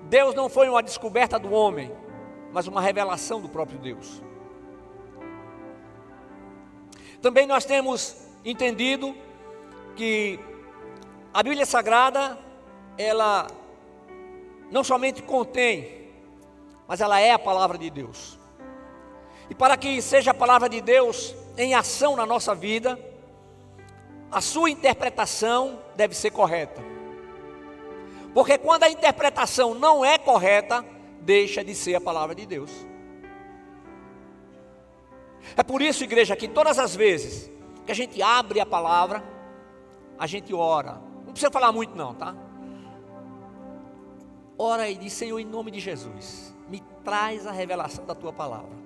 Deus não foi uma descoberta do homem, mas uma revelação do próprio Deus. Também nós temos entendido que a Bíblia Sagrada, ela não somente contém, mas ela é a palavra de Deus. E para que seja a palavra de Deus em ação na nossa vida, a sua interpretação deve ser correta. Porque quando a interpretação não é correta, deixa de ser a palavra de Deus. É por isso, igreja, que todas as vezes que a gente abre a palavra, a gente ora. Não precisa falar muito não, tá? Ora e diz: Senhor, em nome de Jesus, me traz a revelação da tua palavra.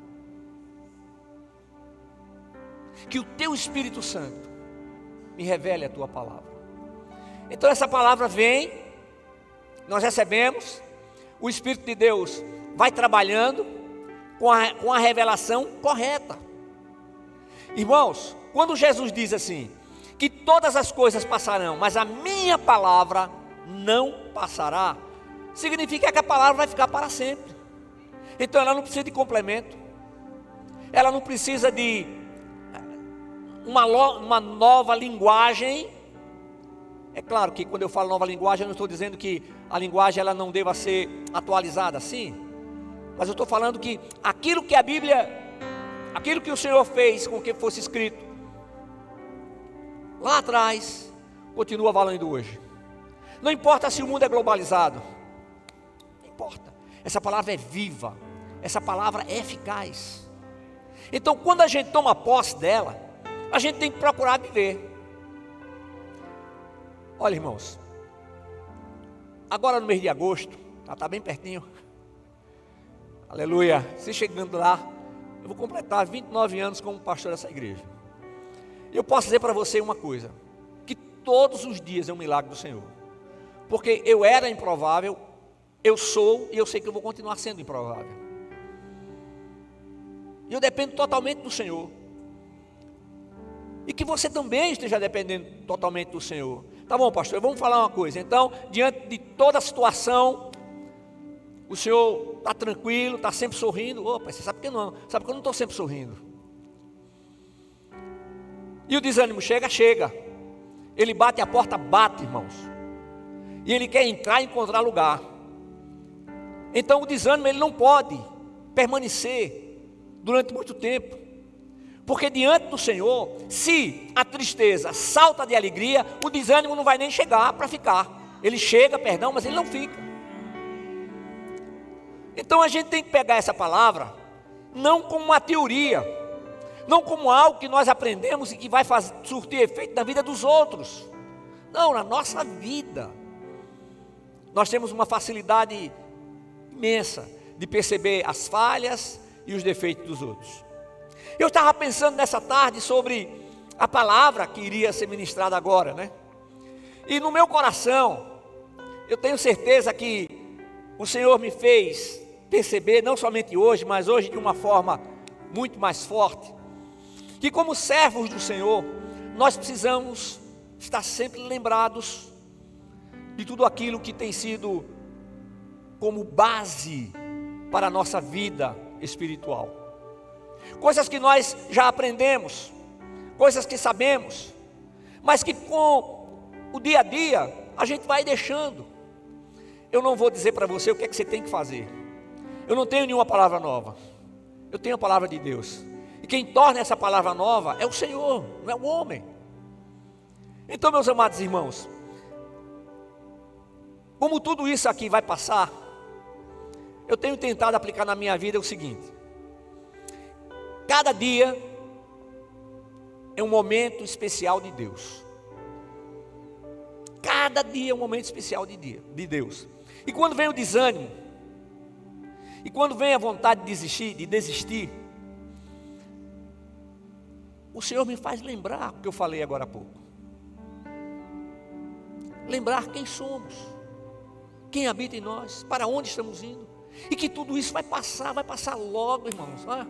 Que o teu Espírito Santo me revele a tua palavra. Então essa palavra vem, nós recebemos, o Espírito de Deus vai trabalhando com a revelação correta. Irmãos, quando Jesus diz assim, que todas as coisas passarão, mas a minha palavra não passará, significa que a palavra vai ficar para sempre. Então ela não precisa de complemento, ela não precisa de uma nova linguagem. É claro que quando eu falo nova linguagem, eu não estou dizendo que a linguagem ela não deva ser atualizada, sim, mas eu estou falando que aquilo que a Bíblia, aquilo que o Senhor fez com que fosse escrito lá atrás, continua valendo hoje. Não importa se o mundo é globalizado, não importa, essa palavra é viva, essa palavra é eficaz. Então quando a gente toma posse dela, a gente tem que procurar viver. Olha, irmãos, agora no mês de agosto, está bem pertinho, aleluia, se chegando lá, eu vou completar 29 anos como pastor dessa igreja. Eu posso dizer para você uma coisa, que todos os dias é um milagre do Senhor, porque eu era improvável, eu sou e eu sei que eu vou continuar sendo improvável. E eu dependo totalmente do Senhor. E que você também esteja dependendo totalmente do Senhor. Tá bom, pastor, vamos falar uma coisa. Então, diante de toda a situação, o senhor está tranquilo, está sempre sorrindo. Opa, você sabe que não, sabe que eu não estou sempre sorrindo. E o desânimo chega. Ele bate a porta, bate, irmãos. E ele quer entrar e encontrar lugar. Então o desânimo ele não pode permanecer durante muito tempo. Porque diante do Senhor, se a tristeza salta de alegria, o desânimo não vai nem chegar para ficar. Ele chega, perdão, mas ele não fica. Então a gente tem que pegar essa palavra, não como uma teoria, não como algo que nós aprendemos e que vai surtir efeito na vida dos outros. Não, na nossa vida. Nós temos uma facilidade imensa de perceber as falhas e os defeitos dos outros. Eu estava pensando nessa tarde sobre a palavra que iria ser ministrada agora, né? E no meu coração, eu tenho certeza que o Senhor me fez perceber, não somente hoje, mas hoje de uma forma muito mais forte, que como servos do Senhor, nós precisamos estar sempre lembrados de tudo aquilo que tem sido como base para a nossa vida espiritual. Coisas que nós já aprendemos, coisas que sabemos, mas que com o dia a dia a gente vai deixando. Eu não vou dizer para você o que é que você tem que fazer. Eu não tenho nenhuma palavra nova. Eu tenho a palavra de Deus. E quem torna essa palavra nova é o Senhor, não é o homem. Então, meus amados irmãos, como tudo isso aqui vai passar, eu tenho tentado aplicar na minha vida o seguinte: cada dia é um momento especial de Deus. Cada dia é um momento especial de Deus. E quando vem o desânimo, e quando vem a vontade de desistir, o Senhor me faz lembrar o que eu falei agora há pouco. Lembrar quem somos, quem habita em nós, para onde estamos indo. E que tudo isso vai passar logo, irmãos. Ah,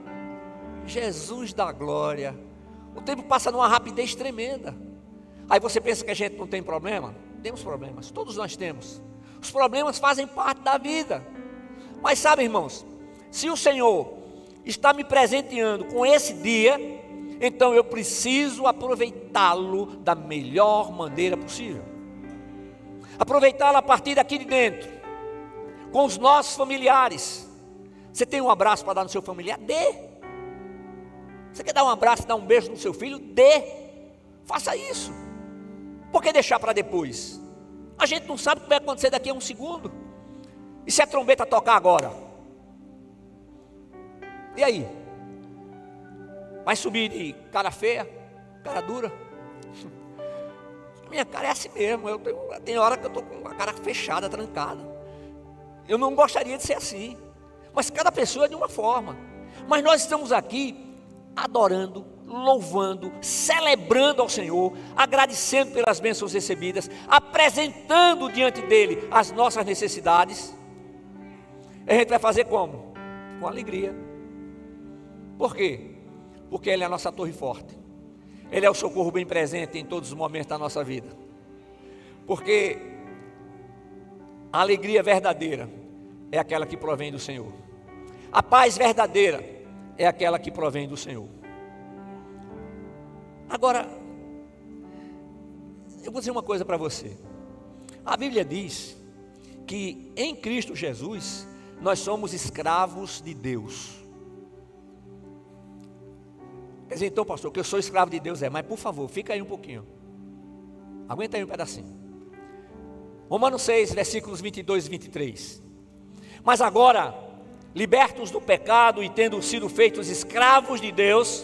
Jesus da glória. O tempo passa numa rapidez tremenda. Aí você pensa que a gente não tem problema? Temos problemas, todos nós temos. Os problemas fazem parte da vida. Mas sabe, irmãos, se o Senhor está me presenteando com esse dia, então eu preciso aproveitá-lo da melhor maneira possível. Aproveitá-lo a partir daqui de dentro, com os nossos familiares. Você tem um abraço para dar no seu familiar? Dê. Você quer dar um abraço, dar um beijo no seu filho? Dê. Faça isso. Por que deixar para depois? A gente não sabe o que vai acontecer daqui a um segundo. E se a trombeta tocar agora? E aí? Vai subir de cara feia, cara dura? Minha cara é assim mesmo. Tem hora que eu estou com a cara fechada, trancada. Eu não gostaria de ser assim. Mas cada pessoa é de uma forma. Mas nós estamos aqui adorando, louvando, celebrando ao Senhor, agradecendo pelas bênçãos recebidas, apresentando diante dele as nossas necessidades. A gente vai fazer como? Com alegria. Por quê? Porque Ele é a nossa torre forte. Ele é o socorro bem presente em todos os momentos da nossa vida. Porque a alegria verdadeira é aquela que provém do Senhor. A paz verdadeira é aquela que provém do Senhor. Agora, eu vou dizer uma coisa para você. A Bíblia diz que em Cristo Jesus nós somos escravos de Deus. Quer dizer, então, pastor, que eu sou escravo de Deus, mas por favor, fica aí um pouquinho. Aguenta aí um pedacinho. Romanos 6, versículos 22 e 23. Mas agora, libertos do pecado e tendo sido feitos escravos de Deus,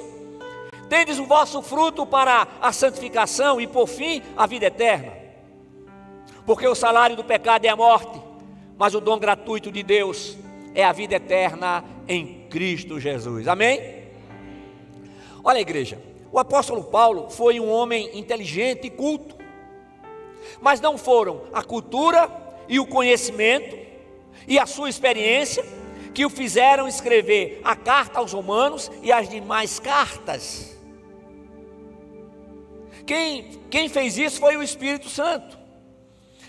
tendes o vosso fruto para a santificação e por fim a vida eterna. Porque o salário do pecado é a morte, mas o dom gratuito de Deus é a vida eterna em Cristo Jesus. Amém? Olha, igreja, o apóstolo Paulo foi um homem inteligente e culto, mas não foram a cultura e o conhecimento e a sua experiência que o fizeram escrever a carta aos Romanos e as demais cartas. Quem fez isso foi o Espírito Santo.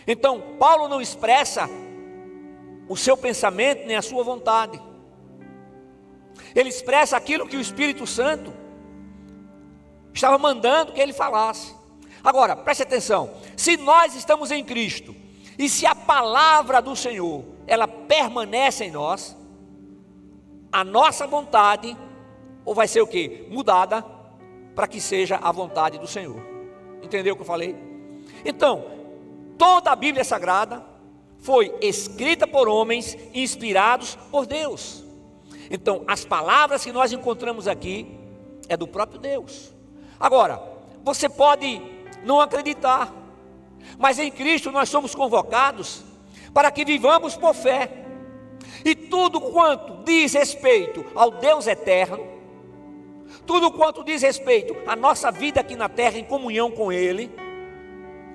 Então, Paulo não expressa o seu pensamento nem a sua vontade. Ele expressa aquilo que o Espírito Santo estava mandando que ele falasse. Agora, preste atenção. Se nós estamos em Cristo e se a palavra do Senhor ela permanece em nós, a nossa vontade ou vai ser o quê? Mudada para que seja a vontade do Senhor. Entendeu o que eu falei? Então, toda a Bíblia Sagrada foi escrita por homens inspirados por Deus. Então, as palavras que nós encontramos aqui é do próprio Deus. Agora, você pode não acreditar, mas em Cristo nós somos convocados para que vivamos por fé. E tudo quanto diz respeito ao Deus eterno, tudo quanto diz respeito à nossa vida aqui na terra em comunhão com Ele,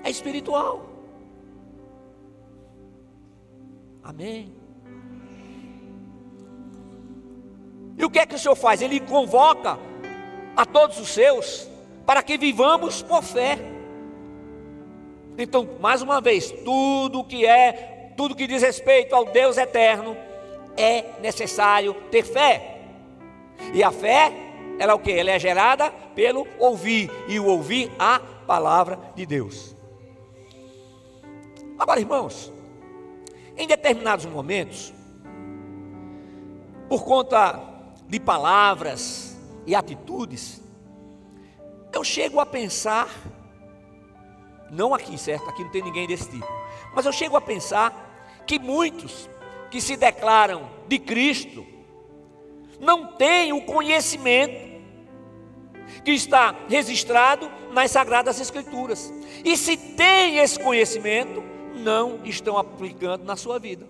é espiritual. Amém? E o que é que o Senhor faz? Ele convoca a todos os seus para que vivamos por fé. Então, mais uma vez, tudo que diz respeito ao Deus eterno, é necessário ter fé. E a fé, ela é o que? Ela é gerada pelo ouvir, e o ouvir a palavra de Deus. Agora, irmãos, em determinados momentos, por conta de palavras e atitudes, eu chego a pensar, não aqui, certo? Aqui não tem ninguém desse tipo, mas eu chego a pensar que muitos que se declaram de Cristo não têm o conhecimento que está registrado nas Sagradas Escrituras, e se têm esse conhecimento, não estão aplicando na sua vida.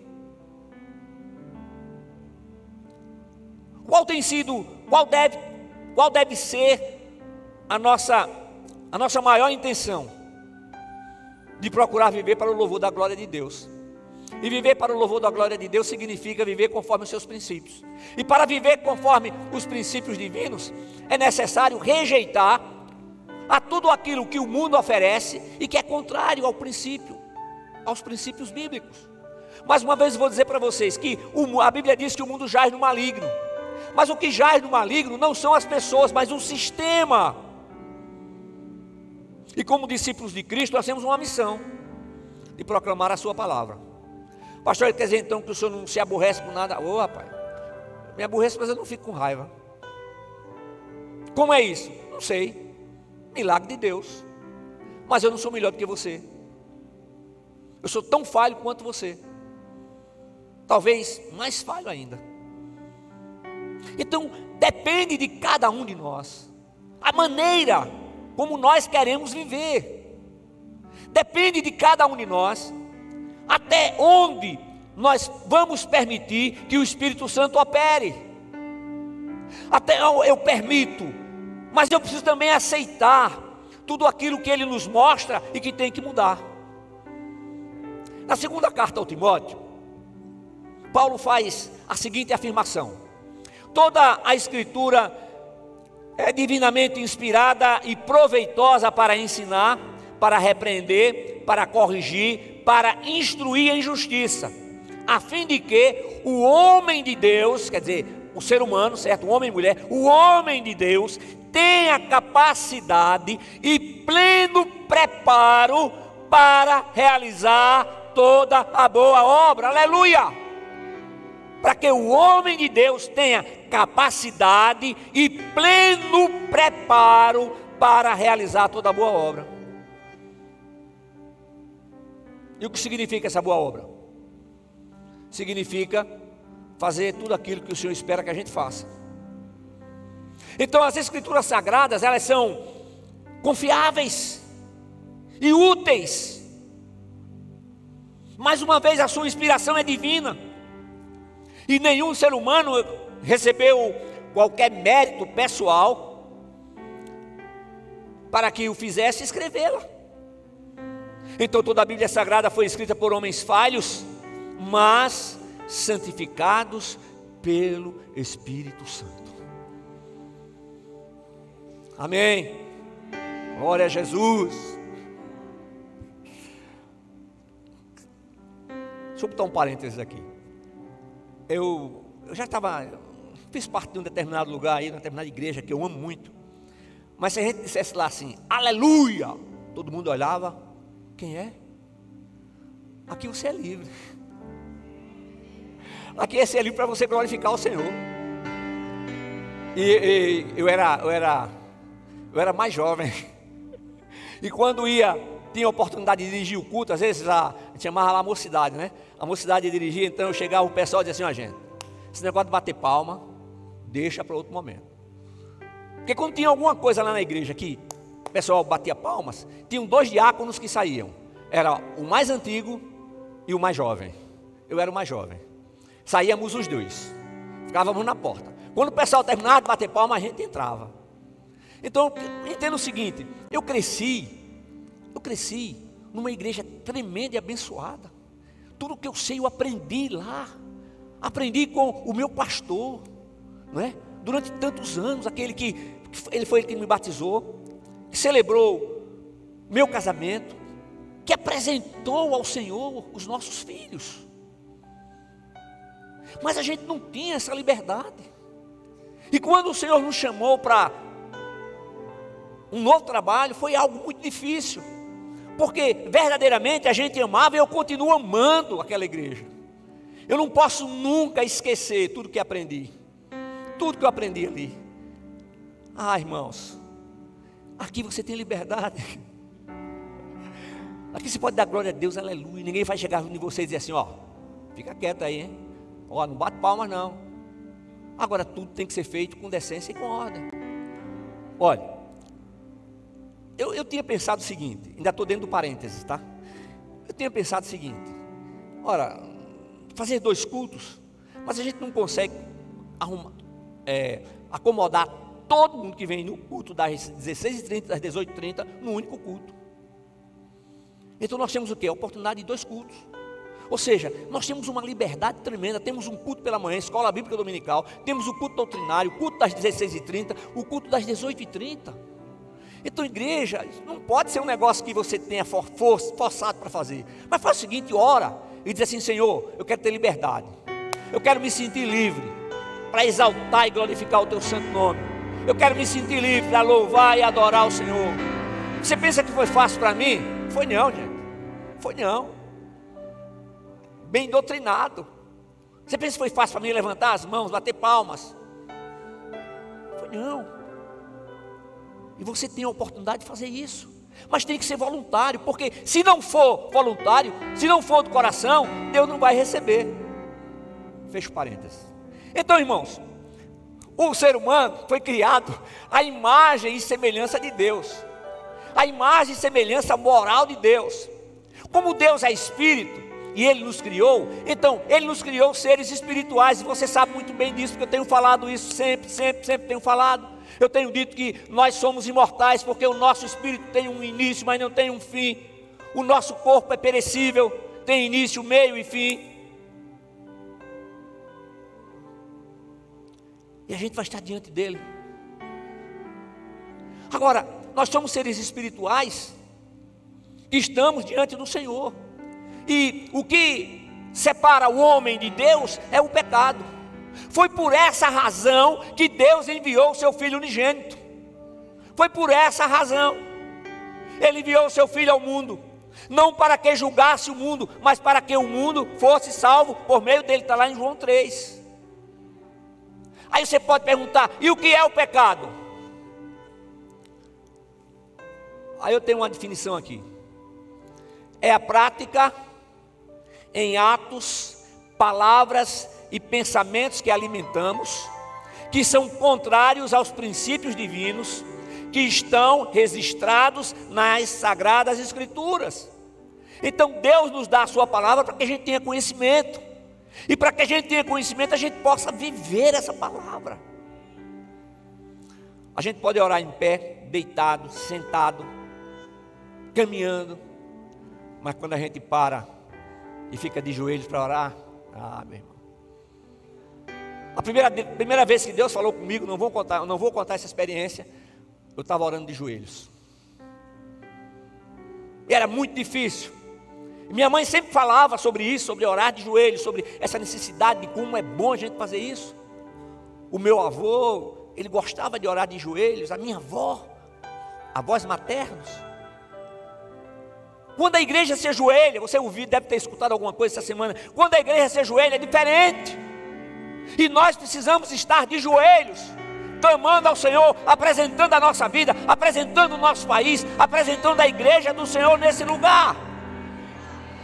Qual deve ser a nossa maior intenção? De procurar viver para o louvor da glória de Deus. E viver para o louvor da glória de Deus significa viver conforme os seus princípios. E para viver conforme os princípios divinos, é necessário rejeitar a tudo aquilo que o mundo oferece e que é contrário ao princípio, aos princípios bíblicos. Mais uma vez eu vou dizer para vocês que a Bíblia diz que o mundo jaz no maligno. Mas o que jaz no maligno não são as pessoas, mas um sistema. E como discípulos de Cristo, nós temos uma missão de proclamar a sua palavra. Pastor, quer dizer então que o senhor não se aborrece com nada? Ô rapaz, me aborreço, mas eu não fico com raiva. Como é isso? Não sei. Milagre de Deus. Mas eu não sou melhor do que você. Eu sou tão falho quanto você. Talvez mais falho ainda. Então, depende de cada um de nós. A maneira como nós queremos viver. Depende de cada um de nós. Até onde nós vamos permitir que o Espírito Santo opere. Até eu permito, mas eu preciso também aceitar tudo aquilo que Ele nos mostra e que tem que mudar. Na segunda carta ao Timóteo, Paulo faz a seguinte afirmação: toda a Escritura é divinamente inspirada e proveitosa para ensinar, para repreender, para corrigir, para instruir em justiça, a fim de que o homem de Deus, quer dizer, o ser humano, certo? O homem e mulher, o homem de Deus tenha capacidade e pleno preparo para realizar toda a boa obra. Aleluia! Para que o homem de Deus tenha capacidade e pleno preparo para realizar toda a boa obra. E o que significa essa boa obra? Significa fazer tudo aquilo que o Senhor espera que a gente faça. Então as Escrituras Sagradas, elas são confiáveis e úteis. Mais uma vez, a sua inspiração é divina. E nenhum ser humano recebeu qualquer mérito pessoal para que o fizesse escrevê-la. Então toda a Bíblia Sagrada foi escrita por homens falhos, mas santificados pelo Espírito Santo. Amém. Glória a Jesus. Deixa eu botar um parênteses aqui. Eu já fiz parte de um determinado lugar aí, uma determinada igreja que eu amo muito. Mas se a gente dissesse lá assim, aleluia, todo mundo olhava, quem é? Aqui você é livre. Aqui esse é livre para você glorificar o Senhor. E eu era mais jovem. E quando tinha a oportunidade de dirigir o culto, às vezes a gente chamava lá a mocidade, né? A mocidade dirigia, então eu chegava, o pessoal dizia assim, ó gente, esse negócio de bater palma, deixa para outro momento. Porque quando tinha alguma coisa lá na igreja que o pessoal batia palmas, tinham 2 diáconos que saíam. Era o mais antigo e o mais jovem. Eu era o mais jovem. Saíamos os 2. Ficávamos na porta. Quando o pessoal terminava de bater palma, a gente entrava. Então, entenda o seguinte, eu cresci numa igreja tremenda e abençoada. Tudo que eu sei eu aprendi lá. Aprendi com o meu pastor, não é? Durante tantos anos, ele foi ele que me batizou, que celebrou meu casamento, que apresentou ao Senhor os nossos filhos. Mas a gente não tinha essa liberdade. E quando o Senhor nos chamou para um novo trabalho, foi algo muito difícil. Porque verdadeiramente a gente amava e eu continuo amando aquela igreja. Eu não posso nunca esquecer tudo que aprendi. Tudo que eu aprendi ali. Ah, irmãos, aqui você tem liberdade. Aqui você pode dar glória a Deus, aleluia. Ninguém vai chegar em você e dizer assim, ó, fica quieto aí, hein? Ó, não bate palmas não. Agora tudo tem que ser feito com decência e com ordem. Olha, eu tinha pensado o seguinte, ainda estou dentro do parênteses, tá? Eu tinha pensado o seguinte, ora, fazer 2 cultos, mas a gente não consegue acomodar todo mundo que vem no culto das 16h30, das 18h30, num único culto. Então nós temos o quê? A oportunidade de 2 cultos. Ou seja, nós temos uma liberdade tremenda. Temos um culto pela manhã, escola bíblica dominical. Temos o culto doutrinário, o culto das 16h30, o culto das 18h30. Então igreja, não pode ser um negócio que você tenha forçado para fazer. Mas faz o seguinte, ora, e dizer assim: Senhor, eu quero ter liberdade, eu quero me sentir livre para exaltar e glorificar o teu santo nome, eu quero me sentir livre para louvar e adorar o Senhor. Você pensa que foi fácil para mim? Foi não, gente, foi não. Bem doutrinado. Você pensa que foi fácil para mim levantar as mãos, bater palmas? Foi não. E você tem a oportunidade de fazer isso, mas tem que ser voluntário, porque se não for voluntário, se não for do coração, Deus não vai receber. Fecha parênteses. Então, irmãos, o ser humano foi criado à imagem e semelhança de Deus, a imagem e semelhança moral de Deus. Como Deus é espírito e Ele nos criou, então Ele nos criou seres espirituais, e você sabe muito bem disso, porque eu tenho falado isso sempre tenho falado. Eu tenho dito que nós somos imortais, porque o nosso espírito tem um início, mas não tem um fim. O nosso corpo é perecível, tem início, meio e fim. E a gente vai estar diante dele. Agora, nós somos seres espirituais que estamos diante do Senhor. E o que separa o homem de Deus é o pecado. Foi por essa razão que Deus enviou o seu Filho unigênito. Foi por essa razão. Ele enviou o seu Filho ao mundo, não para que julgasse o mundo, mas para que o mundo fosse salvo por meio dele. Está lá em João 3. Aí você pode perguntar: e o que é o pecado? Aí eu tenho uma definição aqui: é a prática em atos, palavras e pensamentos que alimentamos, que são contrários aos princípios divinos, que estão registrados nas Sagradas Escrituras. Então Deus nos dá a sua palavra para que a gente tenha conhecimento, e para que a gente tenha conhecimento, a gente possa viver essa palavra. A gente pode orar em pé, deitado, sentado, caminhando, mas quando a gente para e fica de joelhos para orar, meu irmão, a primeira vez que Deus falou comigo, não vou contar essa experiência, eu estava orando de joelhos, e era muito difícil. Minha mãe sempre falava sobre isso, sobre orar de joelhos, sobre essa necessidade de como é bom a gente fazer isso. O meu avô, ele gostava de orar de joelhos, a minha avó, avós maternos. Quando a igreja se ajoelha, você ouviu, deve ter escutado alguma coisa essa semana, quando a igreja se ajoelha é diferente, e nós precisamos estar de joelhos, clamando ao Senhor, apresentando a nossa vida, apresentando o nosso país, apresentando a igreja do Senhor nesse lugar.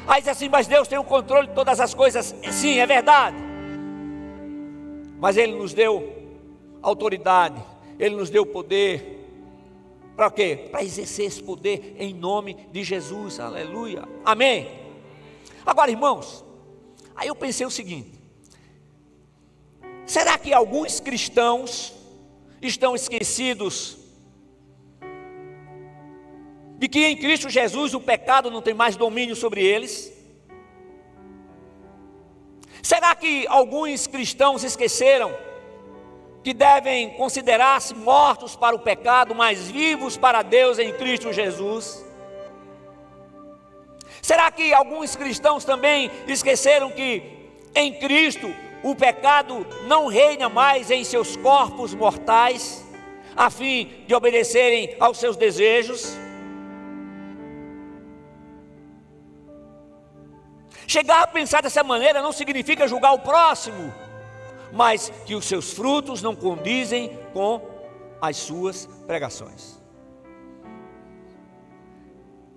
Aí diz assim: mas Deus tem o controle de todas as coisas. Sim, é verdade, mas Ele nos deu autoridade, Ele nos deu poder. Para quê? Para exercer esse poder em nome de Jesus, aleluia, amém. Agora, irmãos, aí eu pensei o seguinte: será que alguns cristãos estão esquecidos de que em Cristo Jesus o pecado não tem mais domínio sobre eles? Será que alguns cristãos esqueceram que devem considerar-se mortos para o pecado, mas vivos para Deus em Cristo Jesus? Será que alguns cristãos também esqueceram que em Cristo o pecado não reina mais em seus corpos mortais, a fim de obedecerem aos seus desejos? Chegar a pensar dessa maneira não significa julgar o próximo, mas que os seus frutos não condizem com as suas pregações.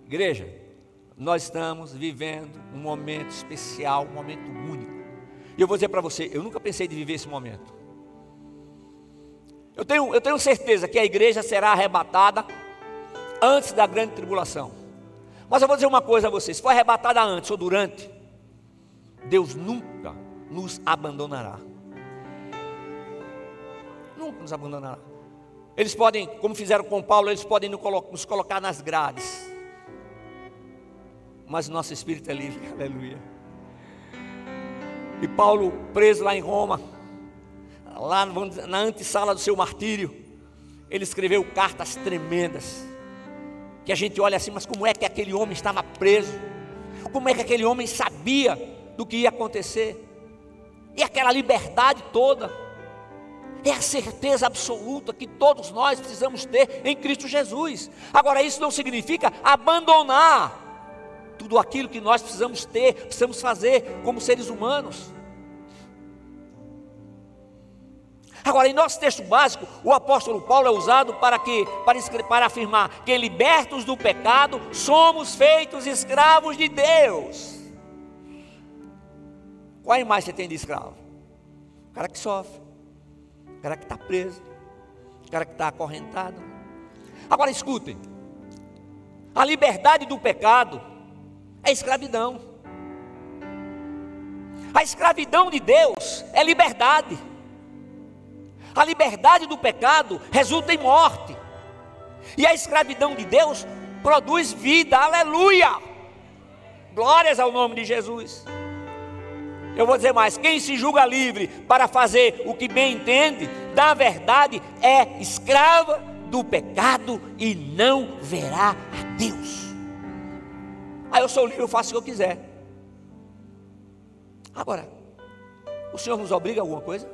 Igreja, nós estamos vivendo um momento especial, um momento único. E eu vou dizer para você, eu nunca pensei de viver esse momento. Eu tenho certeza que a igreja será arrebatada antes da grande tribulação. Mas eu vou dizer uma coisa a vocês: se for arrebatada antes ou durante, Deus nunca nos abandonará. Nunca nos abandonará. Eles podem, como fizeram com Paulo, eles podem nos colocar nas grades, mas nosso espírito é livre, aleluia. E Paulo, preso lá em Roma, lá na antessala do seu martírio, ele escreveu cartas tremendas, que a gente olha assim: mas como é que aquele homem estava preso? Como é que aquele homem sabia do que ia acontecer. E aquela liberdade toda é a certeza absoluta que todos nós precisamos ter em Cristo Jesus. Agora, isso não significa abandonar tudo aquilo que nós precisamos ter, precisamos fazer como seres humanos. Agora, em nosso texto básico, o apóstolo Paulo é usado para afirmar que, libertos do pecado, somos feitos escravos de Deus. Qual a imagem você tem de escravo? O cara que sofre, o cara que está preso, o cara que está acorrentado. Agora escutem, a liberdade do pecado é escravidão. A escravidão de Deus é liberdade. A liberdade do pecado resulta em morte. E a escravidão de Deus produz vida, aleluia! Glórias ao nome de Jesus. Eu vou dizer mais, quem se julga livre para fazer o que bem entende, na verdade é escrava do pecado e não verá a Deus. Eu sou livre, eu faço o que eu quiser. Agora, o Senhor nos obriga a alguma coisa?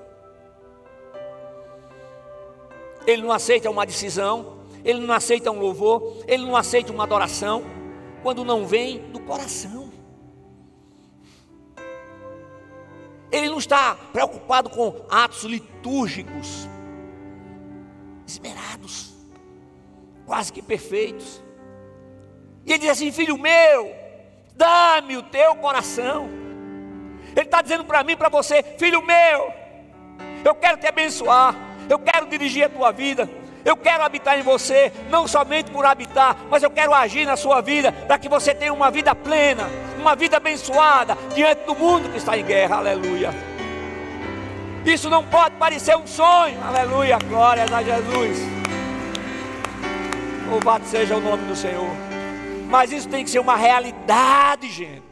Ele não aceita uma decisão, Ele não aceita um louvor, Ele não aceita uma adoração, quando não vem do coração. Ele não está preocupado com atos litúrgicos, esmerados, quase que perfeitos. E ele diz assim: filho meu, dá-me o teu coração. Ele está dizendo para mim, para você: filho meu, eu quero te abençoar, eu quero dirigir a tua vida, eu quero habitar em você, não somente por habitar, mas eu quero agir na sua vida, para que você tenha uma vida plena, uma vida abençoada, diante do mundo que está em guerra, aleluia. Isso não pode parecer um sonho, aleluia, glórias a Jesus. Louvado seja o nome do Senhor. Mas isso tem que ser uma realidade, gente.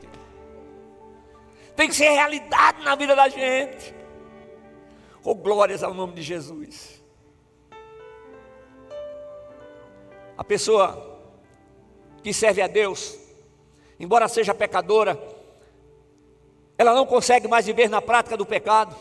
Tem que ser realidade na vida da gente. Oh, glórias ao nome de Jesus. A pessoa que serve a Deus, embora seja pecadora, ela não consegue mais viver na prática do pecado.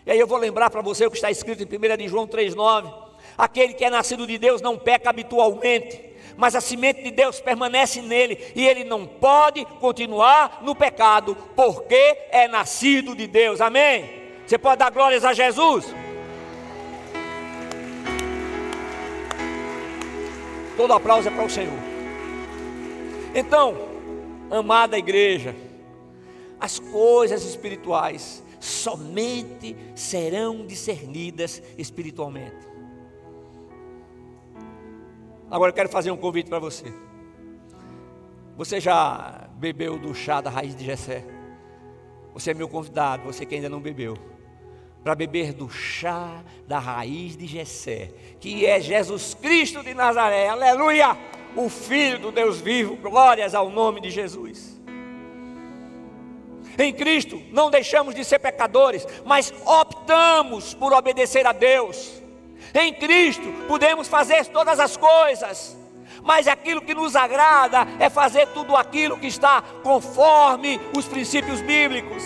E aí eu vou lembrar para você o que está escrito em 1 de João 3,9: aquele que é nascido de Deus não peca habitualmente, mas a semente de Deus permanece nele, e ele não pode continuar no pecado, porque é nascido de Deus. Amém? Você pode dar glórias a Jesus? Todo aplauso é para o Senhor. Então, amada igreja, as coisas espirituais somente serão discernidas espiritualmente. Agora eu quero fazer um convite para você. Você já bebeu do chá da raiz de Jessé? Você é meu convidado, você que ainda não bebeu, para beber do chá da raiz de Jessé, que é Jesus Cristo de Nazaré, aleluia, o Filho do Deus vivo, glórias ao nome de Jesus. Em Cristo não deixamos de ser pecadores, mas optamos por obedecer a Deus. Em Cristo podemos fazer todas as coisas, mas aquilo que nos agrada é fazer tudo aquilo que está conforme os princípios bíblicos.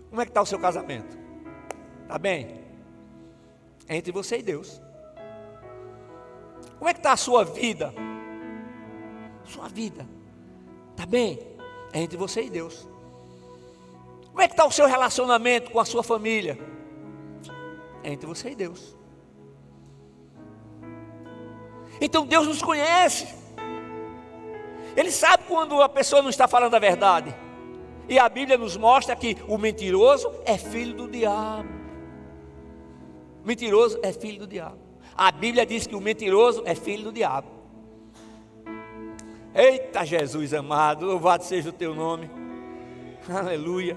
Como é que está o seu casamento? Está bem? É entre você e Deus. Como é que está a sua vida? Sua vida está bem? É entre você e Deus. Como é que está o seu relacionamento com a sua família? É entre você e Deus. Então Deus nos conhece. Ele sabe quando a pessoa não está falando a verdade. E a Bíblia nos mostra que o mentiroso é filho do diabo. Mentiroso é filho do diabo. A Bíblia diz que o mentiroso é filho do diabo. Eita Jesus amado, louvado seja o teu nome. Aleluia.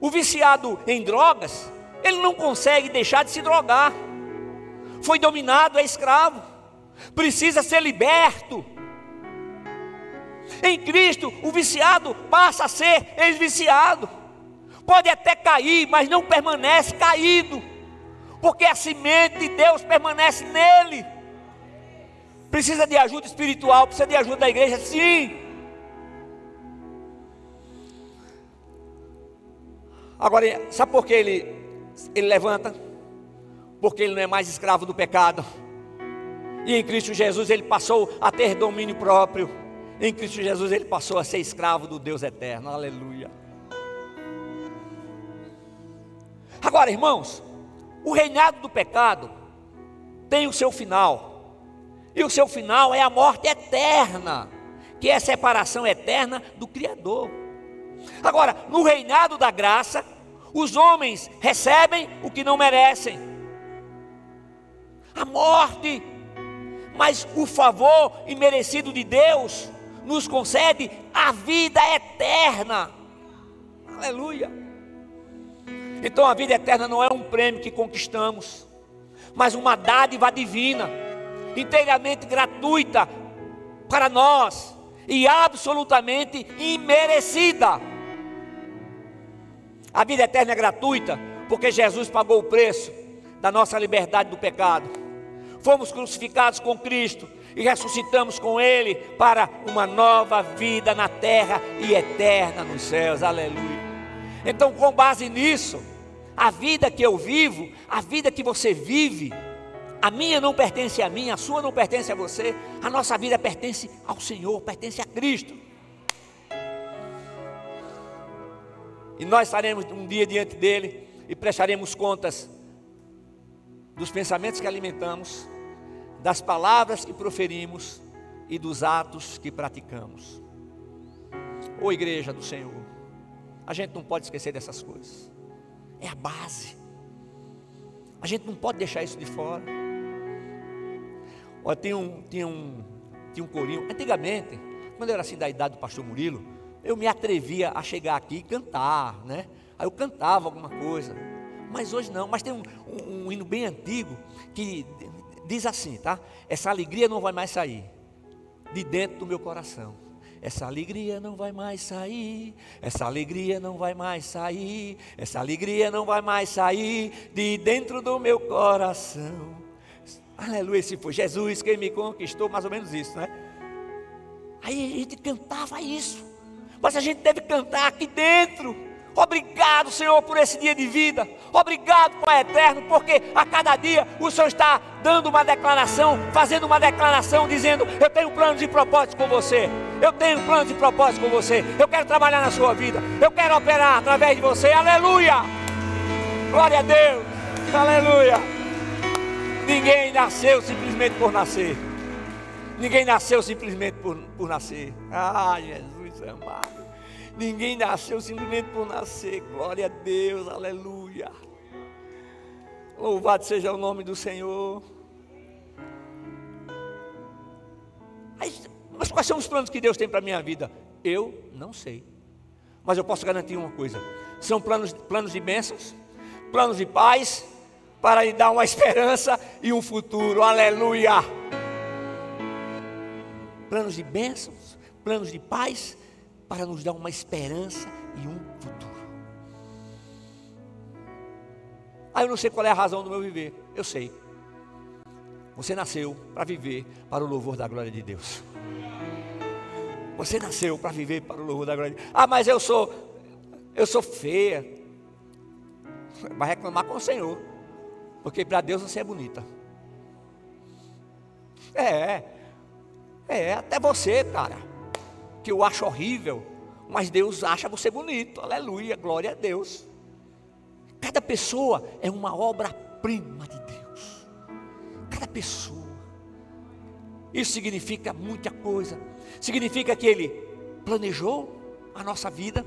O viciado em drogas, ele não consegue deixar de se drogar. Foi dominado, é escravo. Precisa ser liberto. Em Cristo, o viciado passa a ser ex-viciado. Pode até cair, mas não permanece caído, porque a semente de Deus permanece nele. Precisa de ajuda espiritual, precisa de ajuda da igreja, sim. Agora, sabe por que ele levanta? Porque ele não é mais escravo do pecado. E em Cristo Jesus ele passou a ter domínio próprio. Em Cristo Jesus ele passou a ser escravo do Deus eterno. Aleluia. Agora, irmãos, o reinado do pecado tem o seu final. E o seu final é a morte eterna, que é a separação eterna do Criador. Agora, no reinado da graça, os homens recebem o que não merecem, a morte, mas o favor imerecido de Deus nos concede a vida eterna. Aleluia. Então a vida eterna não é um prêmio que conquistamos, mas uma dádiva divina, inteiramente gratuita para nós e absolutamente imerecida. A vida eterna é gratuita porque Jesus pagou o preço da nossa liberdade do pecado. Fomos crucificados com Cristo e ressuscitamos com Ele para uma nova vida na terra e eterna nos céus. Aleluia. Então, com base nisso, a vida que eu vivo, a vida que você vive, a minha não pertence a mim, a sua não pertence a você, a nossa vida pertence ao Senhor, pertence a Cristo. E nós estaremos um dia diante dele e prestaremos contas dos pensamentos que alimentamos, das palavras que proferimos e dos atos que praticamos. Ô igreja do Senhor, a gente não pode esquecer dessas coisas. É a base. A gente não pode deixar isso de fora. Olha, tinha um corinho. Antigamente, quando eu era assim da idade do pastor Murilo, eu me atrevia a chegar aqui e cantar, né? Aí eu cantava alguma coisa. Mas hoje não. Mas tem um hino bem antigo que diz assim, tá? Essa alegria não vai mais sair de dentro do meu coração. Essa alegria não vai mais sair. Essa alegria não vai mais sair. Essa alegria não vai mais sair de dentro do meu coração. Aleluia, se foi Jesus quem me conquistou, mais ou menos isso, né? Aí a gente cantava isso, mas a gente deve cantar aqui dentro. Obrigado, Senhor, por esse dia de vida. Obrigado, Pai eterno, porque a cada dia o Senhor está dando uma declaração, fazendo uma declaração, dizendo: eu tenho planos e propósitos com você. Eu tenho planos e propósitos com você. Eu quero trabalhar na sua vida. Eu quero operar através de você. Aleluia. Glória a Deus. Aleluia. Ninguém nasceu simplesmente por nascer. Ninguém nasceu simplesmente por nascer. Ah, Jesus amado. Ninguém nasceu simplesmente por nascer. Glória a Deus, aleluia. Louvado seja o nome do Senhor. Mas quais são os planos que Deus tem para a minha vida? Eu não sei. Mas eu posso garantir uma coisa: são planos de bênçãos, planos de paz, para lhe dar uma esperança e um futuro. Aleluia. Planos de bênçãos, planos de paz, para nos dar uma esperança e um futuro. Eu não sei qual é a razão do meu viver. Eu sei. Você nasceu para viver para o louvor da glória de Deus. Você nasceu para viver para o louvor da glória de Deus. Mas eu sou feia. Vai reclamar com o Senhor, porque para Deus você é bonita. Até você, cara, que eu acho horrível, mas Deus acha você bonito. Aleluia, glória a Deus. Cada pessoa é uma obra-prima de Deus. Cada pessoa. Isso significa muita coisa. Significa que Ele planejou a nossa vida,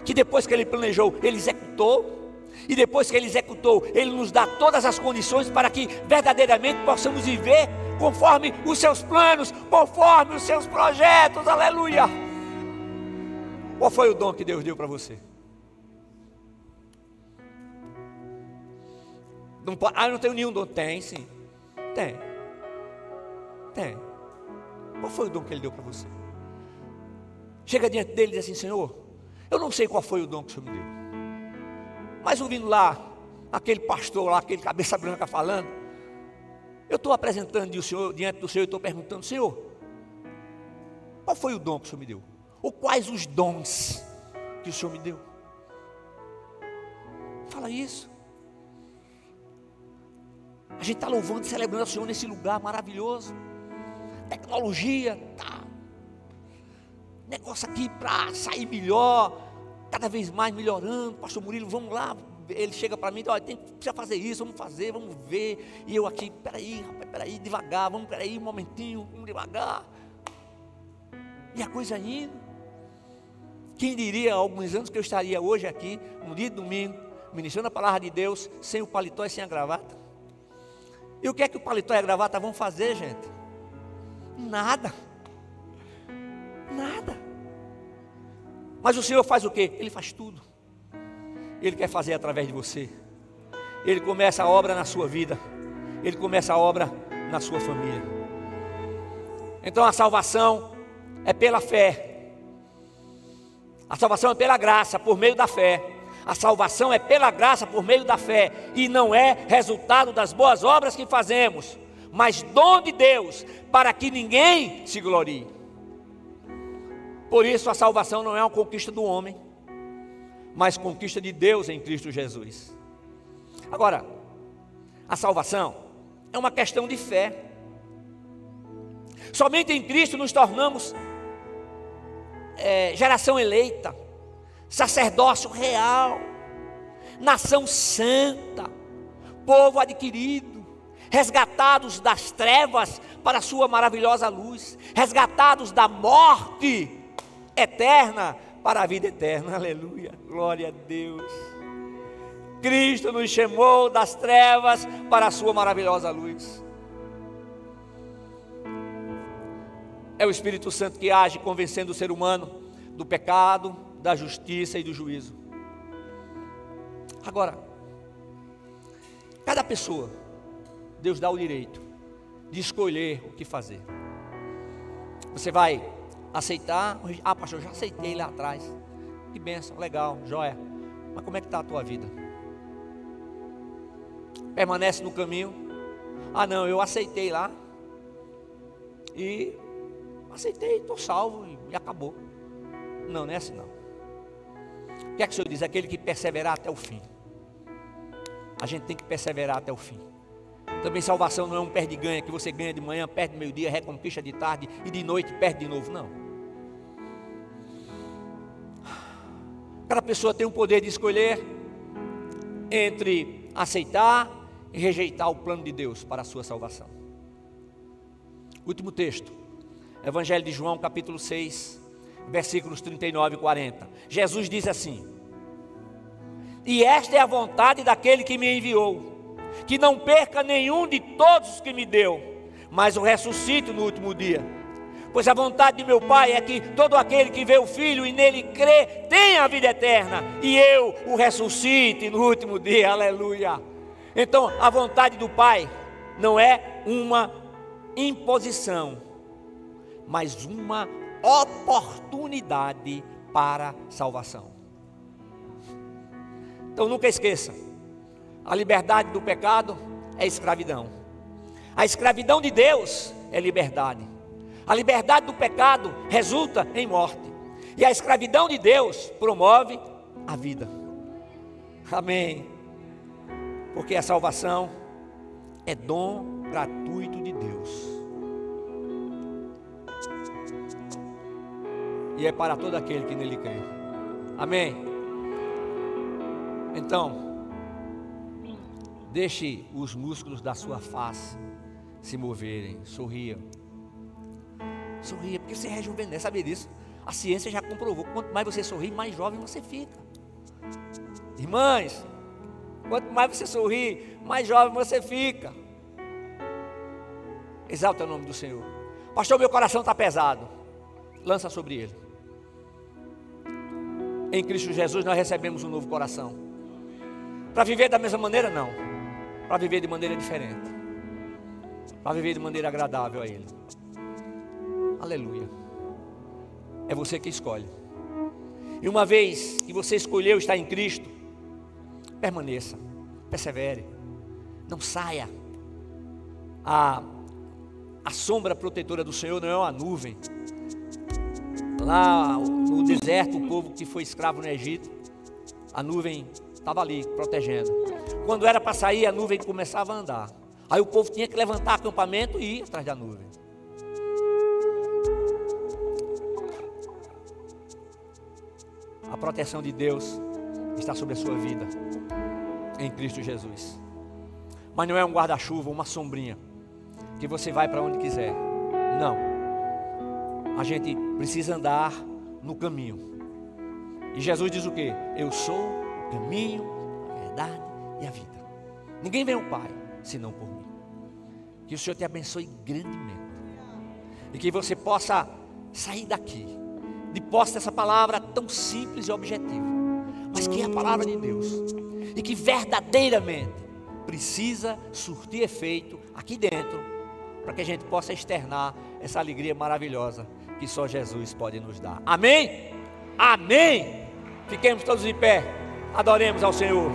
que depois que Ele planejou, Ele executou, e depois que Ele executou, Ele nos dá todas as condições para que verdadeiramente possamos viver conforme os seus planos, conforme os seus projetos. Aleluia. Qual foi o dom que Deus deu para você? Eu não tenho nenhum dom. Tem sim. Tem. Qual foi o dom que Ele deu para você? Chega diante dele e diz assim: Senhor, eu não sei qual foi o dom que o Senhor me deu, mas ouvindo lá aquele pastor lá, aquele cabeça branca falando, Eu estou apresentando diante do Senhor e estou perguntando: Senhor, qual foi o dom que o Senhor me deu? Ou quais os dons que o Senhor me deu? Fala isso. A gente está louvando e celebrando o Senhor nesse lugar maravilhoso. Tecnologia, tá. Negócio aqui para sair melhor, cada vez mais melhorando. Pastor Murilo, vamos lá. Ele chega para mim, olha, precisa fazer isso, vamos fazer, vamos ver. E eu aqui, peraí, rapaz, peraí, devagar, peraí, um momentinho, vamos devagar. E a coisa indo. Quem diria há alguns anos que eu estaria hoje aqui, no dia de domingo, ministrando a palavra de Deus, sem o paletó e sem a gravata? E o que é que o paletó e a gravata vão fazer, gente? Nada. Nada. Mas o Senhor faz o quê? Ele faz tudo. Ele quer fazer através de você. Ele começa a obra na sua vida. Ele começa a obra na sua família. Então a salvação é pela fé. A salvação é pela graça, por meio da fé. A salvação é pela graça, por meio da fé. E não é resultado das boas obras que fazemos, mas dom de Deus, para que ninguém se glorie. Por isso a salvação não é uma conquista do homem, mas conquista de Deus em Cristo Jesus. Agora, a salvação é uma questão de fé. Somente em Cristo nos tornamos geração eleita, sacerdócio real, nação santa, povo adquirido, resgatados das trevas para a sua maravilhosa luz, resgatados da morte eterna para a vida eterna. Aleluia, glória a Deus. Cristo nos chamou das trevas para a sua maravilhosa luz. É o Espírito Santo que age convencendo o ser humano do pecado, da justiça e do juízo. Agora, cada pessoa, Deus dá o direito de escolher o que fazer. Você vai aceitar? Ah, pastor, já aceitei lá atrás. Que bênção, legal, joia. Mas como é que está a tua vida? Permanece no caminho? Ah não, eu aceitei lá. E aceitei, estou salvo e acabou. Não, não é assim não. O que é que o Senhor diz? Aquele que perseverar até o fim. A gente tem que perseverar até o fim. Também salvação não é um perde-ganha, que você ganha de manhã, perde de meio-dia, reconquista de tarde e de noite perde de novo, não. Cada pessoa tem o poder de escolher entre aceitar e rejeitar o plano de Deus para a sua salvação. Último texto, Evangelho de João, capítulo 6, versículos 39 e 40. Jesus diz assim: e esta é a vontade daquele que me enviou, que não perca nenhum de todos os que me deu, mas o ressuscite no último dia. Pois a vontade de meu Pai é que todo aquele que vê o Filho e nele crê, tenha a vida eterna, e eu o ressuscite no último dia. Aleluia. Então a vontade do Pai não é uma imposição, mas uma oportunidade para salvação. Então nunca esqueça, a liberdade do pecado é escravidão. A escravidão de Deus é liberdade. A liberdade do pecado resulta em morte. E a escravidão de Deus promove a vida. Amém. Porque a salvação é dom gratuito de Deus. E é para todo aquele que nele crê. Amém. Então, deixe os músculos da sua face se moverem. Sorria. Sorria, porque você rejuvenesce, sabe disso? A ciência já comprovou, quanto mais você sorri, mais jovem você fica. Irmãs, quanto mais você sorri, mais jovem você fica. Exalta o nome do Senhor. Pastor, meu coração está pesado. Lança sobre ele. Em Cristo Jesus nós recebemos um novo coração. Para viver da mesma maneira, não. Para viver de maneira diferente. Para viver de maneira agradável a Ele. Aleluia. É você que escolhe. E uma vez que você escolheu estar em Cristo, permaneça, persevere, não saia. A sombra protetora do Senhor não é uma nuvem. Lá no deserto, o povo que foi escravo no Egito, a nuvem estava ali, protegendo. Quando era para sair, a nuvem começava a andar. Aí o povo tinha que levantar acampamento e ir atrás da nuvem. A proteção de Deus está sobre a sua vida, em Cristo Jesus. Mas não é um guarda-chuva, uma sombrinha, que você vai para onde quiser. Não. A gente precisa andar no caminho. E Jesus diz o quê? Eu sou o caminho, a verdade e a vida. Ninguém vem ao Pai, senão por mim. Que o Senhor te abençoe grandemente. E que você possa sair daqui, de posse dessa palavra tão simples e objetiva, mas que é a palavra de Deus. E que verdadeiramente precisa surtir efeito aqui dentro, para que a gente possa externar essa alegria maravilhosa que só Jesus pode nos dar. Amém? Amém! Fiquemos todos em pé, adoremos ao Senhor.